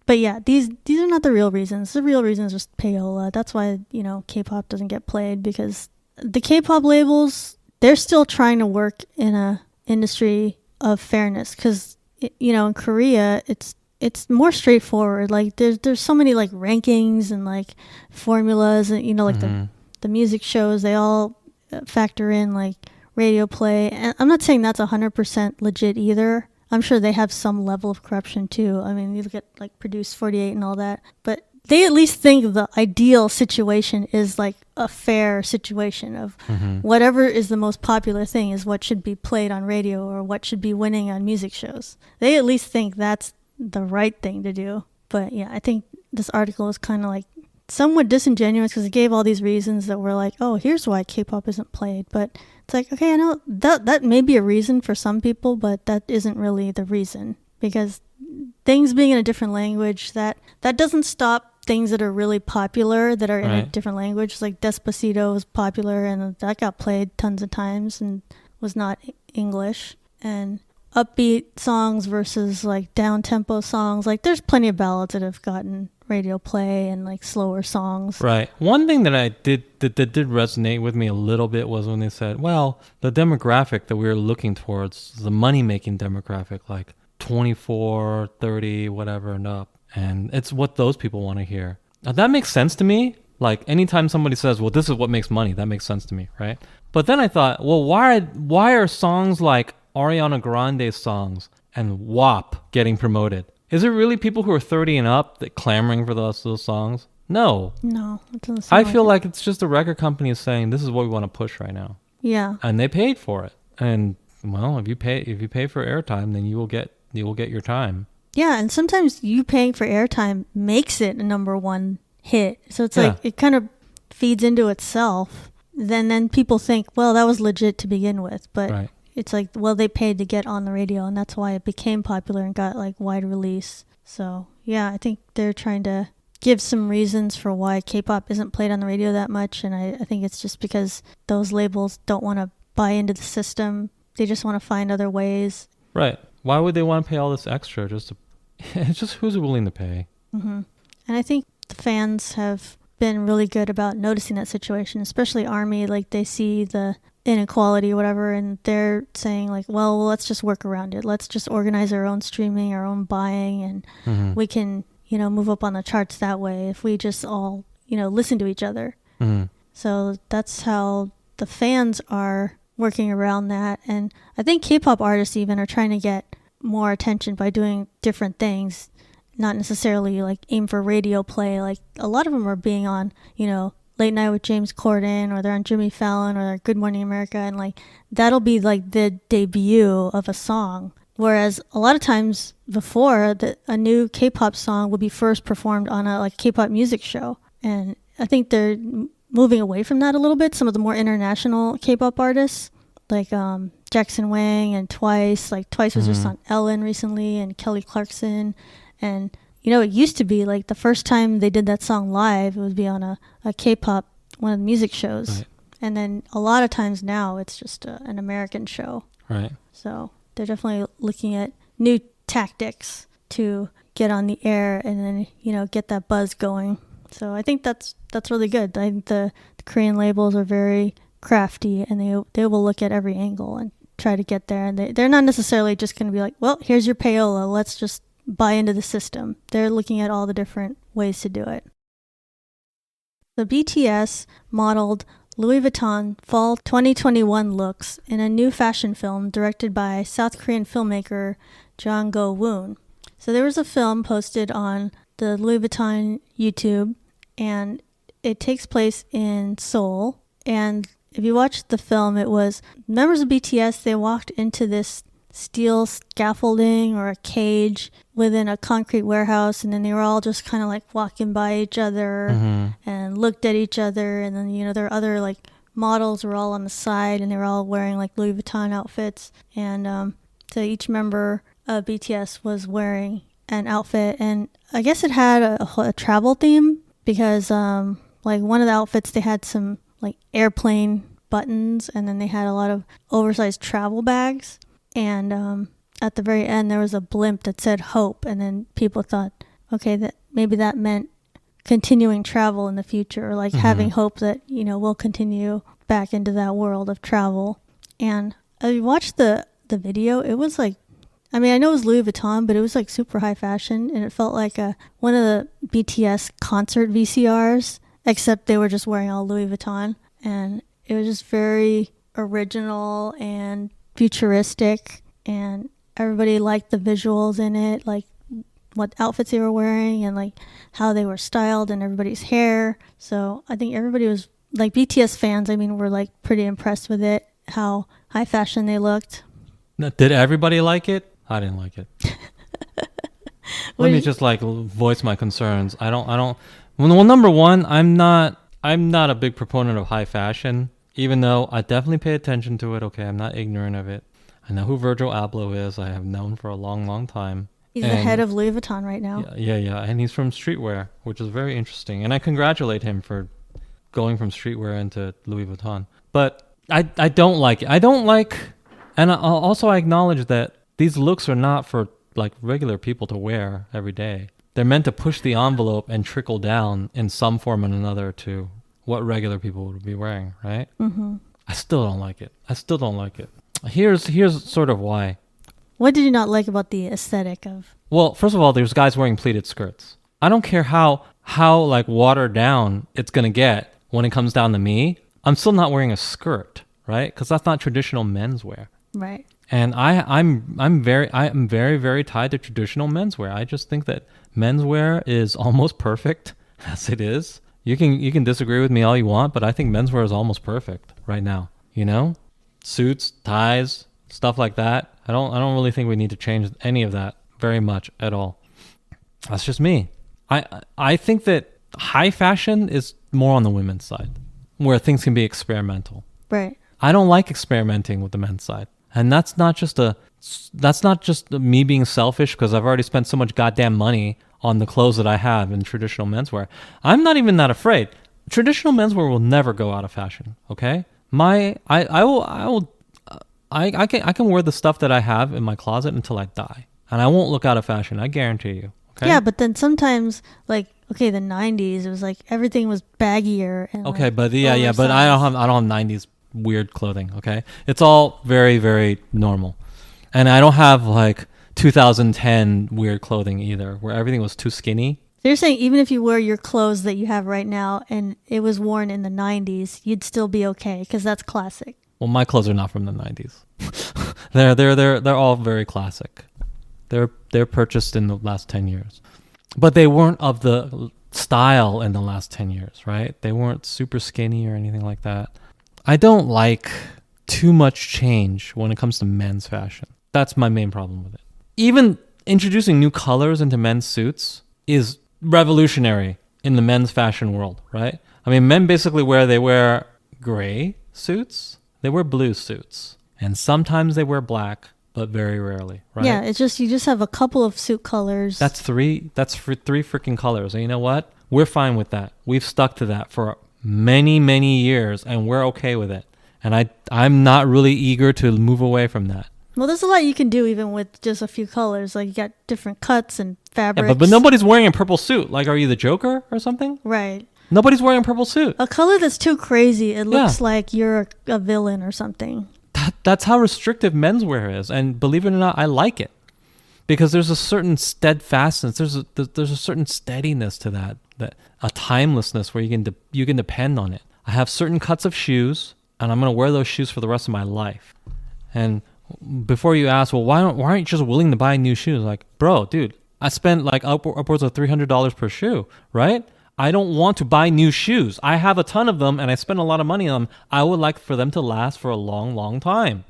But yeah, these are not the real reasons. The real reason is just payola. That's why, you know, K-pop doesn't get played, because the K-pop labels, they're still trying to work in a industry of fairness, because, you know, in Korea, it's more straightforward. Like there's so many like rankings and like formulas and, you know, like the music shows, they all factor in like radio play. And I'm not saying that's 100% legit either. I'm sure they have some level of corruption too. I mean, you look at like Produce 48 and all that, but they at least think the ideal situation is like a fair situation of whatever is the most popular thing is what should be played on radio or what should be winning on music shows. They at least think that's the right thing to do. But yeah, I think this article is kind of like somewhat disingenuous because it gave all these reasons that were like, oh, here's why K-pop isn't played. But it's like, okay, I know that may be a reason for some people, but that isn't really the reason, because things being in a different language, that doesn't stop things that are really popular that are in a different language. Like Despacito was popular and that got played tons of times and was not English. And upbeat songs versus like down-tempo songs, like there's plenty of ballads that have gotten radio play and like slower songs. Right. One thing that did resonate with me a little bit was when they said, well, the demographic that we were looking towards, the money-making demographic, like 24, 30, whatever and up. And it's what those people want to hear. Now, that makes sense to me. Like anytime somebody says, well, this is what makes money, that makes sense to me, right? But then I thought, well, why are songs like Ariana Grande's songs and WAP getting promoted? Is it really people who are 30 and up that clamoring for those songs? No. No, it doesn't sound I feel like it's just the record company is saying this is what we want to push right now. Yeah. And they paid for it. And well, if you pay for airtime, then you will get your time. Yeah, and sometimes you paying for airtime makes it a number one hit. So it's like it kind of feeds into itself. Then people think, well, that was legit to begin with, but it's like, well, they paid to get on the radio, and that's why it became popular and got like wide release. So yeah, I think they're trying to give some reasons for why K-pop isn't played on the radio that much, and I think it's just because those labels don't want to buy into the system. They just want to find other ways. Right. Why would they want to pay all this extra? It's just who's willing to pay. And I think the fans have been really good about noticing that situation, especially ARMY. Like they see the inequality or whatever, and they're saying like, well, let's just work around it. Let's just organize our own streaming, our own buying, and we can, you know, move up on the charts that way if we just all, you know, listen to each other. So that's how the fans are working around that. And I think K-pop artists even are trying to get more attention by doing different things, not necessarily like aim for radio play. Like a lot of them are being on, you know, Late Night with James Corden, or they're on Jimmy Fallon, or they're Good Morning America, and like that'll be like the debut of a song. Whereas a lot of times before, a new K-pop song would be first performed on a like K-pop music show. And I think they're moving away from that a little bit. Some of the more international K-pop artists, like Jackson Wang and Twice. Like Twice was just on Ellen recently, and Kelly Clarkson. And you know, it used to be like the first time they did that song live, it would be on a K-pop one of the music shows. Right. And then a lot of times now it's just an American show. Right. So they're definitely looking at new tactics to get on the air and then, get that buzz going. So I think that's really good. I think the Korean labels are very crafty, and they will look at every angle and try to get there. And they're not necessarily just going to be like, well, here's your payola, let's just buy into the system. They're looking at all the different ways to do it. The BTS modeled Louis Vuitton Fall 2021 looks in a new fashion film directed by South Korean filmmaker Jang Go-woon. So there was a film posted on the Louis Vuitton YouTube, and it takes place in Seoul. And if you watch the film, it was members of BTS, they walked into this steel scaffolding or a cage within a concrete warehouse, and then they were all just kind of like walking by each other and looked at each other, and then their other like models were all on the side, and they were all wearing like Louis Vuitton outfits, and so each member of BTS was wearing an outfit, and I guess it had a travel theme because like one of the outfits, they had some like airplane buttons, and then they had a lot of oversized travel bags. And at the very end, there was a blimp that said hope. And then people thought, okay, that maybe that meant continuing travel in the future, or like having hope that, we'll continue back into that world of travel. And if you watched the video, it was like, I know it was Louis Vuitton, but it was like super high fashion. And it felt like one of the BTS concert VCRs, except they were just wearing all Louis Vuitton. And it was just very original and futuristic, and everybody liked the visuals in it, like what outfits they were wearing and like how they were styled and everybody's hair. So I think everybody was like BTS fans, were like pretty impressed with it, how high fashion they looked. Now, did everybody like it? I didn't like it. Let me just like voice my concerns. I don't well, number one, I'm not a big proponent of high fashion. Even though I definitely pay attention to it, okay, I'm not ignorant of it. I know who Virgil Abloh is. I have known for a long, long time. He's the head of Louis Vuitton right now. Yeah. And he's from streetwear, which is very interesting. And I congratulate him for going from streetwear into Louis Vuitton. But I don't like it. I don't like... And I acknowledge that these looks are not for like regular people to wear every day. They're meant to push the envelope and trickle down in some form or another to what regular people would be wearing, right? I still don't like it. Here's sort of why. What did you not like about the aesthetic of? Well, first of all, there's guys wearing pleated skirts. I don't care how like watered down it's gonna get when it comes down to me. I'm still not wearing a skirt, right? Because that's not traditional menswear. Right. And I'm very, very tied to traditional menswear. I just think that menswear is almost perfect as it is. You can disagree with me all you want, but I think menswear is almost perfect right now. Suits, ties, stuff like that. I don't really think we need to change any of that very much at all. That's just me. I think that high fashion is more on the women's side, where things can be experimental. Right. I don't like experimenting with the men's side, and that's not just me being selfish because I've already spent so much goddamn money on the clothes that I have in traditional menswear. I'm not even that afraid. Traditional menswear will never go out of fashion. Okay, I can wear the stuff that I have in my closet until I die, and I won't look out of fashion. I guarantee you. Okay? Yeah, but then sometimes, like, okay, the '90s, it was like everything was baggier. And okay, like, but but I don't have '90s weird clothing. Okay, it's all very, very normal, and I don't have like 2010 weird clothing either, where everything was too skinny. So you're saying even if you wear your clothes that you have right now and it was worn in the 90s, you'd still be okay because that's classic. Well, my clothes are not from the 90s. they're all very classic. They're purchased in the last 10 years. But they weren't of the style in the last 10 years, right? They weren't super skinny or anything like that. I don't like too much change when it comes to men's fashion. That's my main problem with it. Even introducing new colors into men's suits is revolutionary in the men's fashion world, right? Men basically wear gray suits, they wear blue suits, and sometimes they wear black, but very rarely, right? Yeah, it's just you just have a couple of suit colors. That's three freaking colors. And you know what? We're fine with that. We've stuck to that for many, many years, and we're okay with it. And I'm not really eager to move away from that. Well, there's a lot you can do even with just a few colors. Like you got different cuts and fabrics. Yeah, but nobody's wearing a purple suit. Like, are you the Joker or something? Right. Nobody's wearing a purple suit. A color that's too crazy, it looks like you're a villain or something. That's how restrictive menswear is. And believe it or not, I like it. Because there's a certain steadfastness. There's a certain steadiness to that a timelessness where you can depend on it. I have certain cuts of shoes, and I'm going to wear those shoes for the rest of my life. And before you ask, well, why aren't you just willing to buy new shoes? Like, bro, dude, I spent like upwards of $300 per shoe, right? I don't want to buy new shoes. I have a ton of them and I spend a lot of money on them. I would like for them to last for a long, long time.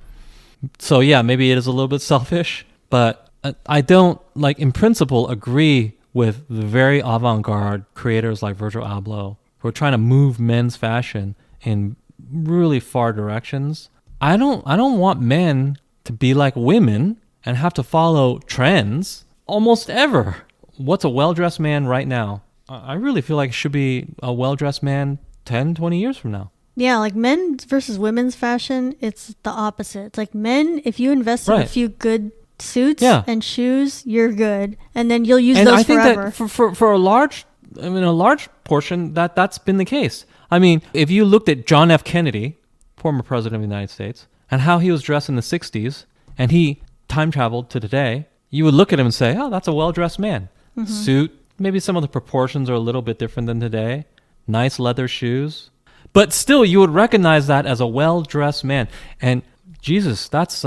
So yeah, maybe it is a little bit selfish, but I don't, like, in principle, agree with the very avant-garde creators like Virgil Abloh who are trying to move men's fashion in really far directions. I don't want men to be like women and have to follow trends almost ever. What's a well-dressed man right now? I really feel like it should be a well-dressed man 10, 20 years from now. Yeah, like men versus women's fashion, it's the opposite. It's like men, if you invest in a few good suits and shoes, you're good. And then you'll use those forever. And I think that for a large portion, that's been the case. I mean, if you looked at John F. Kennedy, former president of the United States, and how he was dressed in the 60s, and he time traveled to today, you would look at him and say, oh, that's a well-dressed man. Mm-hmm. Suit, maybe some of the proportions are a little bit different than today. Nice leather shoes. But still, you would recognize that as a well-dressed man. And Jesus, that's,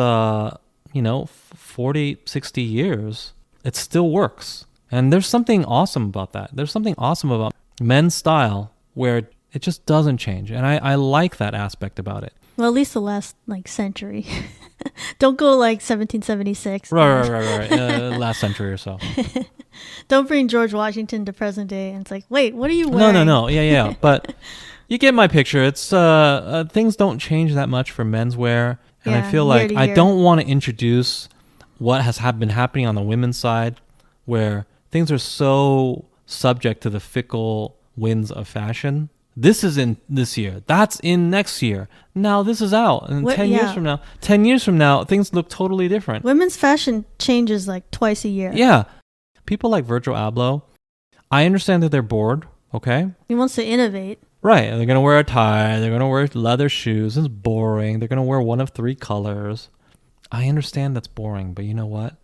40, 60 years. It still works. And there's something awesome about that. There's something awesome about men's style where it just doesn't change. And I like that aspect about it. Well, at least the last, century. Don't go, 1776. Right. Last century or so. Don't bring George Washington to present day. And it's like, wait, what are you wearing? No. Yeah. But you get my picture. It's things don't change that much for menswear. And I feel like I don't want to introduce what has been happening on the women's side, where things are so subject to the fickle winds of fashion. This is in this year. That's in next year. Now this is out. And 10 years from now, things look totally different. Women's fashion changes twice a year. Yeah. People like Virgil Abloh, I understand that they're bored, okay? He wants to innovate. Right. They're going to wear a tie. They're going to wear leather shoes. It's boring. They're going to wear one of 3 colors. I understand that's boring, but you know what?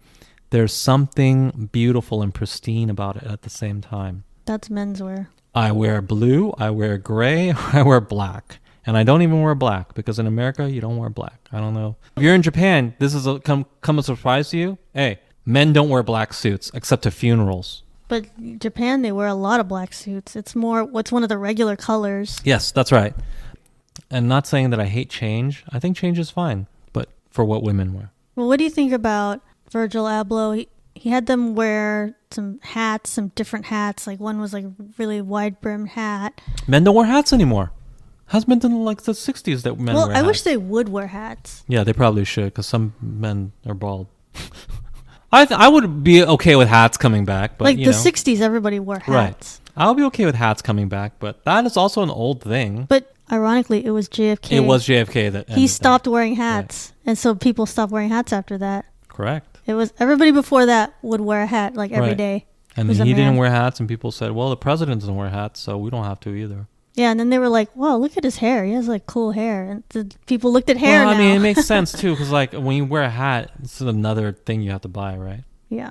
There's something beautiful and pristine about it at the same time. That's menswear. I wear blue, I wear gray, I wear black. And I don't even wear black because in America, you don't wear black. I don't know. If you're in Japan, this is come as a surprise to you. Hey, men don't wear black suits except to funerals. But Japan, they wear a lot of black suits. It's what's one of the regular colors. Yes, that's right. And not saying that I hate change. I think change is fine, but for what women wear. Well, what do you think about Virgil Abloh? He had them wear some different hats. One was a really wide brimmed hat. Men don't wear hats anymore. Has been in the 60s that men wear hats. Well, I wish they would wear hats. Yeah, they probably should because some men are bald. I would be okay with hats coming back, but the 60s, everybody wore hats. Right. I'll be okay with hats coming back, but that is also an old thing. But ironically, it was JFK. It was JFK that he stopped wearing hats, and so people stopped wearing hats after that. Correct. It was everybody before that would wear a hat every day. And then he didn't wear hats, and people said, "Well, the president doesn't wear hats, so we don't have to either." Yeah, and then they were like, "Wow, look at his hair. He has cool hair." And the people looked at hair. Well, I mean, it makes sense too, because when you wear a hat, it's another thing you have to buy, right? Yeah.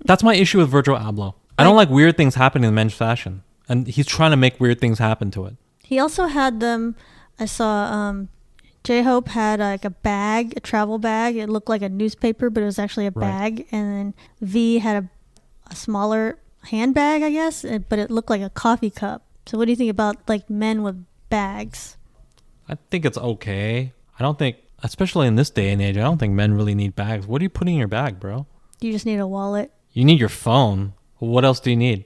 That's my issue with Virgil Abloh. I don't like weird things happening in men's fashion, and he's trying to make weird things happen to it. He also had them. I saw J-Hope had a travel bag. It looked like a newspaper, but it was actually a bag. And then V had a smaller handbag, I guess, but it looked like a coffee cup. So what do you think about men with bags? I think it's okay. I don't think, especially in this day and age, I don't think men really need bags. What are you putting in your bag, bro? You just need a wallet. You need your phone. What else do you need?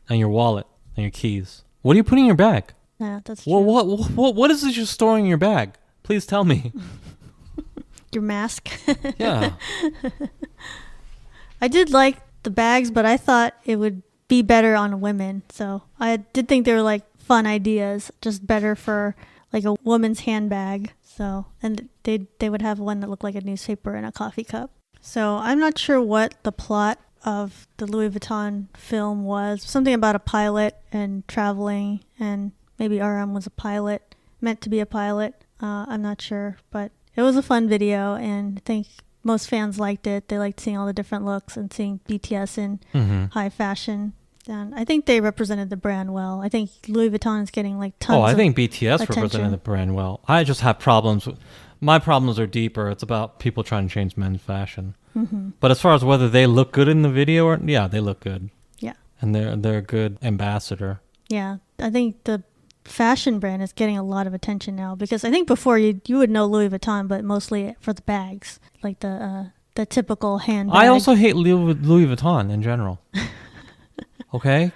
And your wallet and your keys. What are you putting in your bag? Yeah, that's true. What is this you're storing in your bag? Please tell me. Your mask. Yeah. I did like the bags, but I thought it would be better on women. So I did think they were fun ideas, just better for like a woman's handbag. So, and they would have one that looked like a newspaper and a coffee cup. So I'm not sure what the plot of the Louis Vuitton film was. Something about a pilot and traveling, and maybe RM was a pilot, meant to be a pilot. I'm not sure, but it was a fun video, and I think most fans liked it. They liked seeing all the different looks and seeing BTS in high fashion. And I think they represented the brand well. I think Louis Vuitton is getting like tons of I think BTS attention. represented the brand well. I just have problems. My problems are deeper. It's about people trying to change men's fashion. But as far as whether they look good in the video, or yeah, they look good. Yeah. And they're a good ambassador. Yeah. I think the fashion brand is getting a lot of attention now, because I think before you would know Louis Vuitton, but mostly for the bags, like the typical handbag. I also hate Louis Vuitton in general. Okay?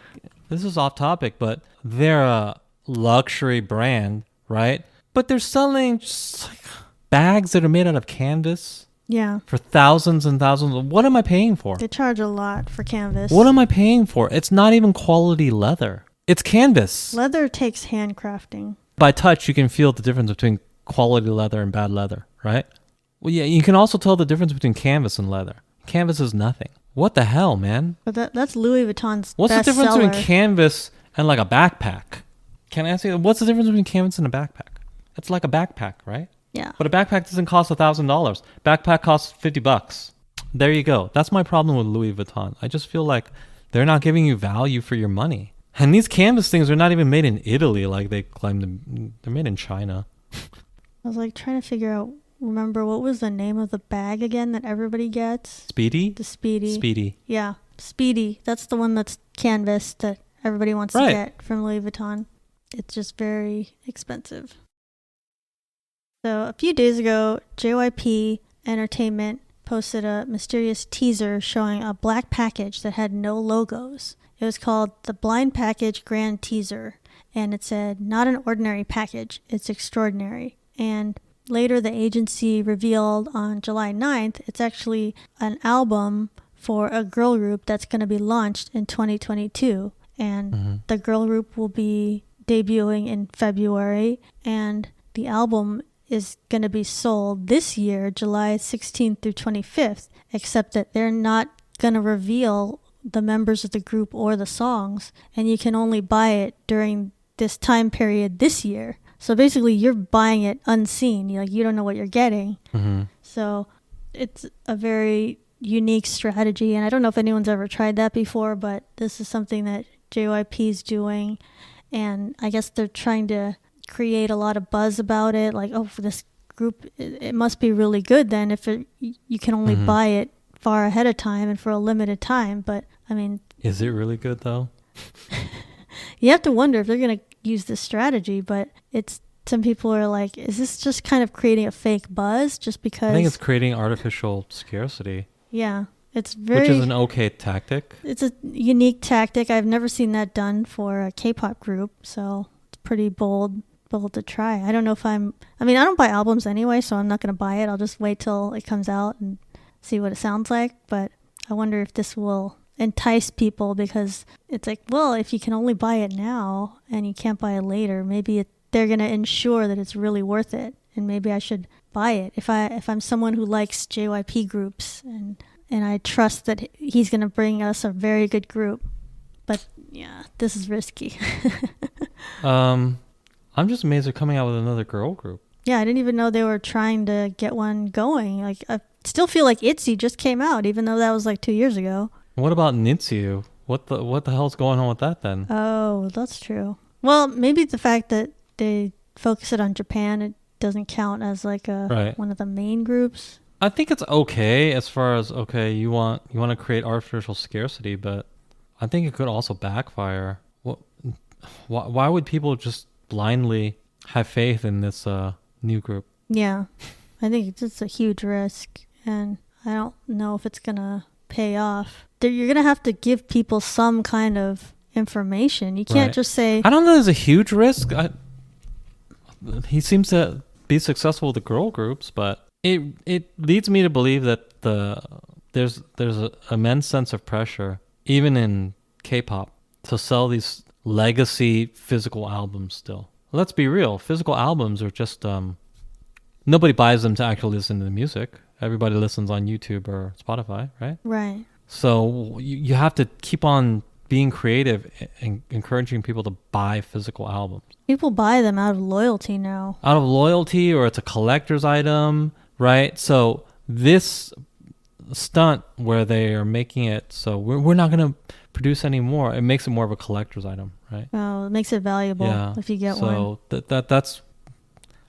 This is off topic, but they're a luxury brand, right? But they're selling just like bags that are made out of canvas. Yeah. For thousands and thousands. What am I paying for? They charge a lot for canvas. What am I paying for? It's not even quality leather. It's canvas. Leather takes handcrafting. By touch, you can feel the difference between quality leather and bad leather, right? Well, yeah, you can also tell the difference between canvas and leather. Canvas is nothing. What the hell, man? But that's Louis Vuitton's What's the difference bestseller. between canvas and like a backpack? Can I ask you, what's the difference between canvas and a backpack? It's like a backpack, right? Yeah. But a backpack doesn't cost $1,000. Backpack costs $50. There you go. That's my problem with Louis Vuitton. I just feel like they're not giving you value for your money. And these canvas things are not even made in Italy like they claim they're made in China. I was like trying to remember what was the name of the bag again that everybody gets? Speedy? The Speedy. Speedy. Yeah. Speedy. That's the one that's canvas that everybody wants to get from Louis Vuitton. It's just very expensive. So a few days ago, JYP Entertainment posted a mysterious teaser showing a black package that had no logos. It was called the Blind Package Grand Teaser, and it said, "Not an ordinary package, it's extraordinary." And later the agency revealed on July 9th, it's actually an album for a girl group that's going to be launched in 2022. And the girl group will be debuting in February, and the album is going to be sold this year, July 16th through 25th, except that they're not going to reveal the members of the group or the songs, and you can only buy it during this time period this year. So basically you're buying it unseen. You don't know what you're getting. So it's a very unique strategy, and I don't know if anyone's ever tried that before, but this is something that JYP is doing, and I guess they're trying to create a lot of buzz about it, like, oh, for this group it must be really good then if you can only buy it far ahead of time and for a limited time. But I mean, is it really good though? You have to wonder if they're going to use this strategy, but some people are like, is this just kind of creating a fake buzz just because? I think it's creating artificial scarcity. Yeah, which is an okay tactic. It's a unique tactic. I've never seen that done for a K-pop group, so it's pretty bold to try. I don't know if I don't buy albums anyway, so I'm not going to buy it. I'll just wait till it comes out and see what it sounds like. But I wonder if this will entice people, because it's like, well, if you can only buy it now and you can't buy it later, maybe they're going to ensure that it's really worth it, and maybe I should buy it if I'm someone who likes JYP groups and I trust that he's going to bring us a very good group. But yeah, this is risky. I'm just amazed they're coming out with another girl group. Yeah, I didn't even know they were trying to get one going. Like, I still feel like ITZY just came out, even though that was like 2 years ago. What about Nitsu? What the hell's going on with that then? Oh, that's true. Well, maybe the fact that they focus it on Japan, it doesn't count as like one of the main groups. I think it's okay as far as, okay, you want to create artificial scarcity, but I think it could also backfire. Why would people just blindly have faith in this new group? Yeah, I think it's just a huge risk, and I don't know if it's gonna pay off. You're gonna have to give people some kind of information. You can't just say, I don't know, there's a huge risk. He seems to be successful with the girl groups, but it leads me to believe that there's an immense sense of pressure, even in K-pop, to sell these legacy physical albums still. Let's be real. Physical albums are just, nobody buys them to actually listen to the music. Everybody listens on YouTube or Spotify, right? Right. So you have to keep on being creative and encouraging people to buy physical albums. People buy them out of loyalty now. Out of loyalty, or it's a collector's item, right? So this stunt where they are making it so we're not going to produce any more, it makes it more of a collector's item, right? Oh, it makes it valuable if you get one. So that's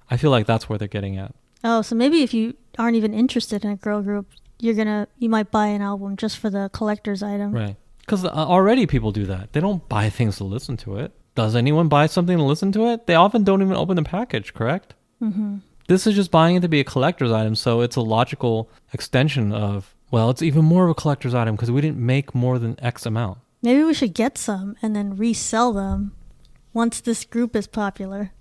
I feel like that's where they're getting at. Oh, so maybe if you aren't even interested in a girl group, you might buy an album just for the collector's item. Right. Because already people do that. They don't buy things to listen to it. Does anyone buy something to listen to it? They often don't even open the package, correct? Mm-hmm. This is just buying it to be a collector's item, so it's a logical extension of, well, it's even more of a collector's item because we didn't make more than X amount. Maybe we should get some and then resell them once this group is popular.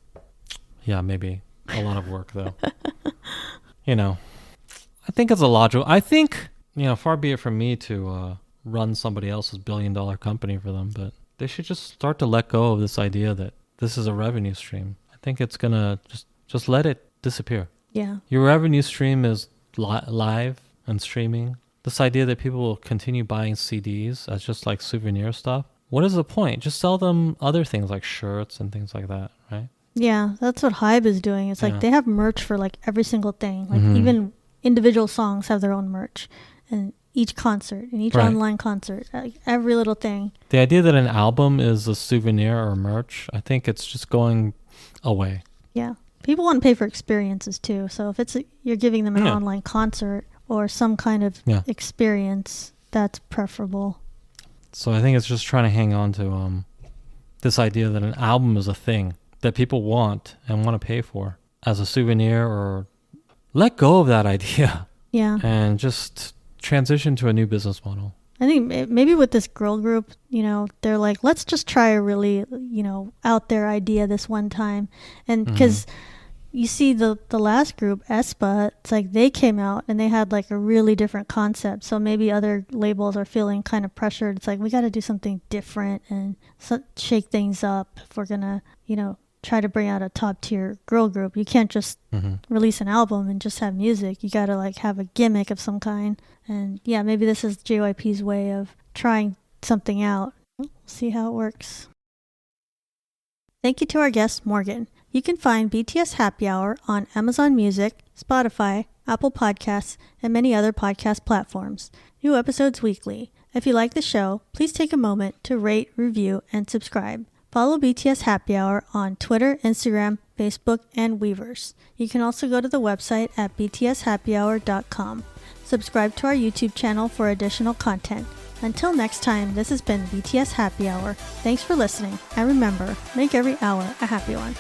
Yeah, maybe. A lot of work, though. I think it's a logical... I think, far be it from me to run somebody else's billion-dollar company for them, but they should just start to let go of this idea that this is a revenue stream. I think it's going to just let it disappear. Yeah. Your revenue stream is live and streaming. This idea that people will continue buying CDs as just like souvenir stuff. What is the point? Just sell them other things like shirts and things like that, right? Yeah, that's what Hybe is doing. It's like they have merch for like every single thing. Like even individual songs have their own merch. And each concert and each online concert, like every little thing. The idea that an album is a souvenir or merch, I think it's just going away. Yeah. People want to pay for experiences too. So if you're giving them an online concert or some kind of experience, that's preferable. So I think it's just trying to hang on to this idea that an album is a thing that people want and want to pay for as a souvenir, or let go of that idea. Yeah. And just transition to a new business model. I think maybe with this girl group, they're like, let's just try a really, out there idea this one time. And because you see the last group, aespa, it's like they came out and they had like a really different concept. So maybe other labels are feeling kind of pressured. It's like, we got to do something different and shake things up if we're going to, try to bring out a top tier girl group. You can't just release an album and just have music. You got to like have a gimmick of some kind. And yeah, maybe this is JYP's way of trying something out. We'll see how it works. Thank you to our guest, Morgan. You can find BTS Happy Hour on Amazon Music, Spotify, Apple Podcasts, and many other podcast platforms. New episodes weekly. If you like the show, please take a moment to rate, review, and subscribe. Follow BTS Happy Hour on Twitter, Instagram, Facebook, and Weverse. You can also go to the website at btshappyhour.com. Subscribe to our YouTube channel for additional content. Until next time, this has been BTS Happy Hour. Thanks for listening, and remember, make every hour a happy one.